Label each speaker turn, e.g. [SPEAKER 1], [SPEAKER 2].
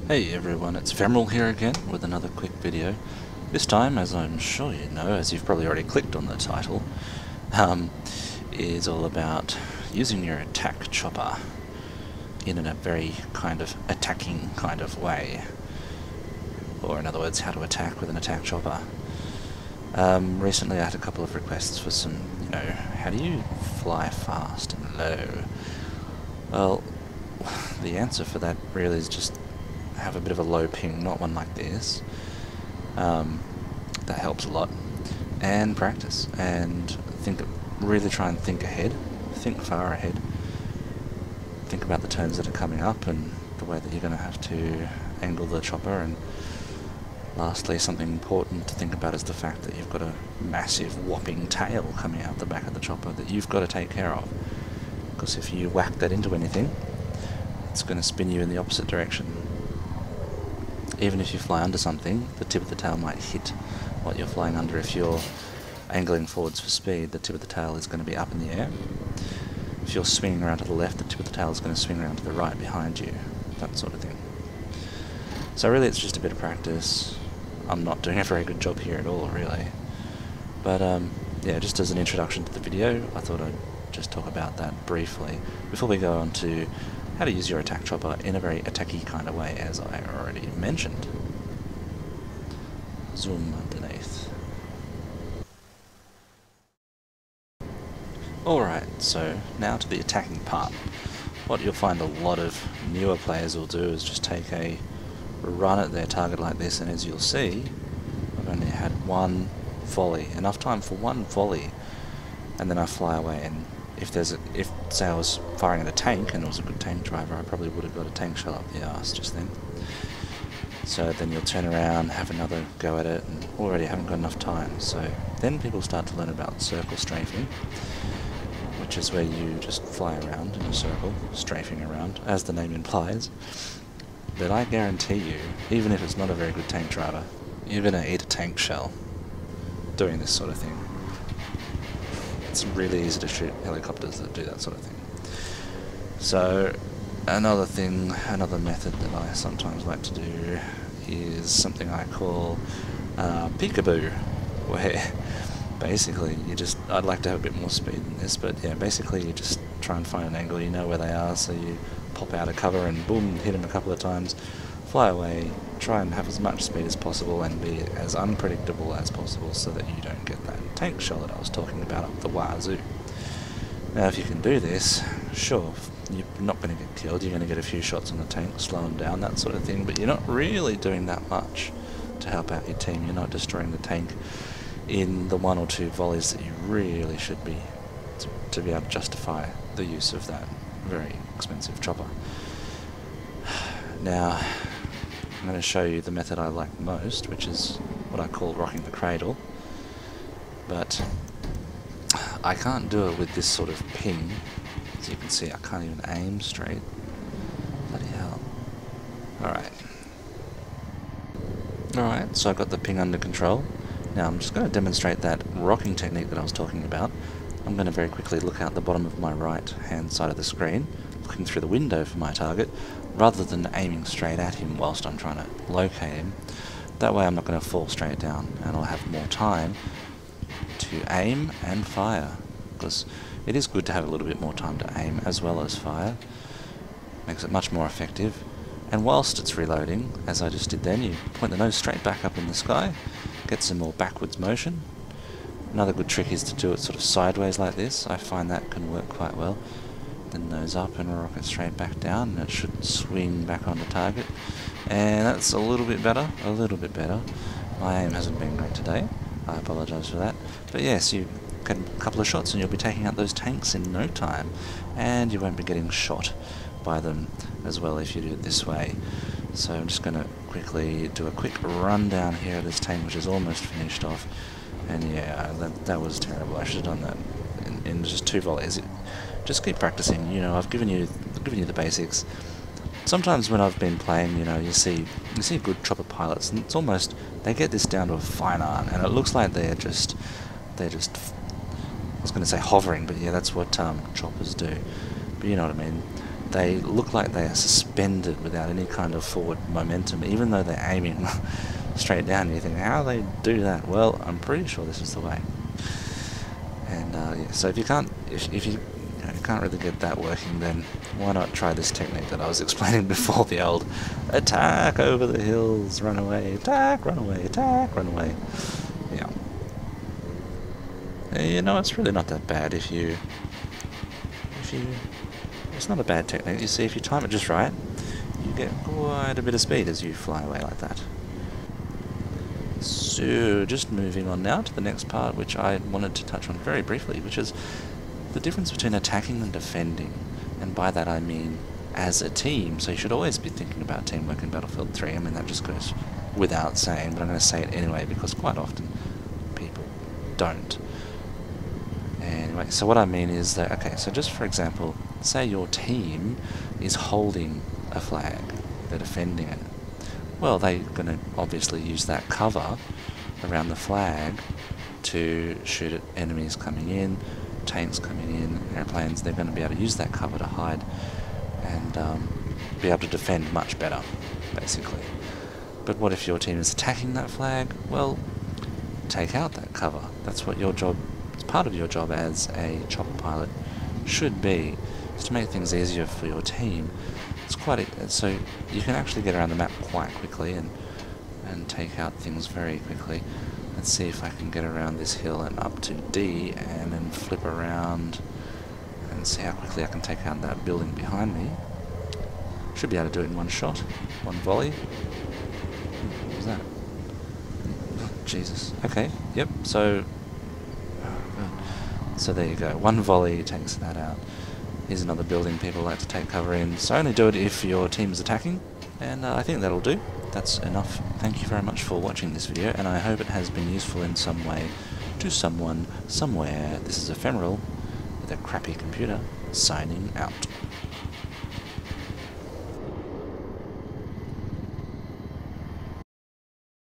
[SPEAKER 1] Hey everyone, it's Ephemeral here again with another quick video. This time, as I'm sure you know, as you've probably already clicked on the title, is all about using your attack chopper in a very kind of attacking kind of way. Or in other words, how to attack with an attack chopper. Recently I had a couple of requests for some, how do you fly fast and low? Well, the answer for that really is just have a bit of a low ping, not one like this. That helps a lot. And practice, and really try and think ahead, think far ahead. Think about the turns that are coming up and the way that you're going to have to angle the chopper. And lastly, something important to think about is the fact that you've got a massive whopping tail coming out the back of the chopper that you've got to take care of. Because if you whack that into anything, it's going to spin you in the opposite direction. Even if you fly under something, the tip of the tail might hit what you're flying under. If you're angling forwards for speed, the tip of the tail is going to be up in the air. If you're swinging around to the left, the tip of the tail is going to swing around to the right behind you. That sort of thing. So really it's just a bit of practice. I'm not doing a very good job here at all, really. But yeah, just as an introduction to the video, I thought I'd just talk about that briefly before we go on to how to use your attack chopper in a very attacky kind of way, as I already mentioned. Zoom underneath. Alright, so now to the attacking part. What you'll find a lot of newer players will do is just take a run at their target like this, and as you'll see, I've only had one volley, enough time for one volley, and then I fly away. And if say I was firing at a tank and it was a good tank driver, I probably would have got a tank shell up the arse just then. So then you'll turn around, have another go at it, and already haven't got enough time. So then people start to learn about circle strafing, which is where you just fly around in a circle, strafing around, as the name implies. But I guarantee you, even if it's not a very good tank driver, you're going to eat a tank shell doing this sort of thing. It's really easy to shoot helicopters that do that sort of thing. So another method that I sometimes like to do is something I call peekaboo, where basically I'd like to have a bit more speed than this, but yeah, basically you just try and find an angle, you know where they are, so you pop out of cover and boom, hit them a couple of times, fly away, try and have as much speed as possible and be as unpredictable as possible so that you don't get that tank shell that I was talking about up the wazoo. Now if you can do this, sure, you're not going to get killed, you're going to get a few shots on the tank, slow them down, that sort of thing, but you're not really doing that much to help out your team. You're not destroying the tank in the one or two volleys that you really should be to be able to justify the use of that very expensive chopper. Now I'm going to show you the method I like most, which is what I call rocking the cradle, but I can't do it with this sort of ping. As you can see, I can't even aim straight. Bloody hell. Alright, so I've got the ping under control. Now I'm just going to demonstrate that rocking technique that I was talking about. I'm going to very quickly look out the bottom of my right hand side of the screen, looking through the window for my target, rather than aiming straight at him whilst I'm trying to locate him. That way I'm not going to fall straight down, and I'll have more time to aim and fire, because it is good to have a little bit more time to aim as well as fire. Makes it much more effective. And whilst it's reloading, as I just did then, you point the nose straight back up in the sky, get some more backwards motion. Another good trick is to do it sort of sideways like this. I find that can work quite well. Then nose up and rocket straight back down, and it should swing back on the target. And that's a little bit better, My aim hasn't been great today, I apologise for that. But yes, you get a couple of shots and you'll be taking out those tanks in no time, and you won't be getting shot by them as well if you do it this way. So I'm just going to quickly do a quick rundown here of this tank, which is almost finished off. And yeah, that was terrible. I should have done that in just two volleys. Just keep practicing. I've given you the basics. Sometimes when I've been playing, you see good chopper pilots, and it's almost they get this down to a fine art, and it looks like they're just I was going to say hovering, but yeah, that's what choppers do. But you know what I mean. they look like they are suspended without any kind of forward momentum, even though they're aiming straight down. You think, how do they do that? Well, I'm pretty sure this is the way. And yeah, so if you can't, if you can't really get that working, then why not try this technique that I was explaining before, the old attack over the hills, run away, attack, run away, attack, run away. Yeah. You know, it's really not that bad if you, it's not a bad technique. You see, if you time it just right, you get quite a bit of speed as you fly away like that. So, just moving on now to the next part, which I wanted to touch on very briefly, which is the difference between attacking and defending. And by that I mean as a team, so you should always be thinking about teamwork in Battlefield 3. I mean, that just goes without saying, but I'm going to say it anyway, because quite often people don't. Anyway, so what I mean is that, okay, so just for example, say your team is holding a flag, they're defending it. Well, they're going to obviously use that cover around the flag to shoot at enemies coming in, tanks coming in, airplanes. They're going to be able to use that cover to hide and be able to defend much better, basically. But what if your team is attacking that flag? Well, take out that cover. That's what your job, it's part of your job as a chopper pilot should be, is to make things easier for your team. It's quite so you can actually get around the map quite quickly and take out things very quickly. Let's see if I can get around this hill and up to D and then flip around and see how quickly I can take out that building behind me. Should be able to do it in one shot, one volley. What was that? Oh, Jesus. Okay, yep, so there you go. One volley takes that out. Here's another building people like to take cover in. So only do it if your team is attacking, and I think that'll do. That's enough. Thank you very much for watching this video, and I hope it has been useful in some way to someone, somewhere. This is Ephemeral, with a crappy computer, signing out.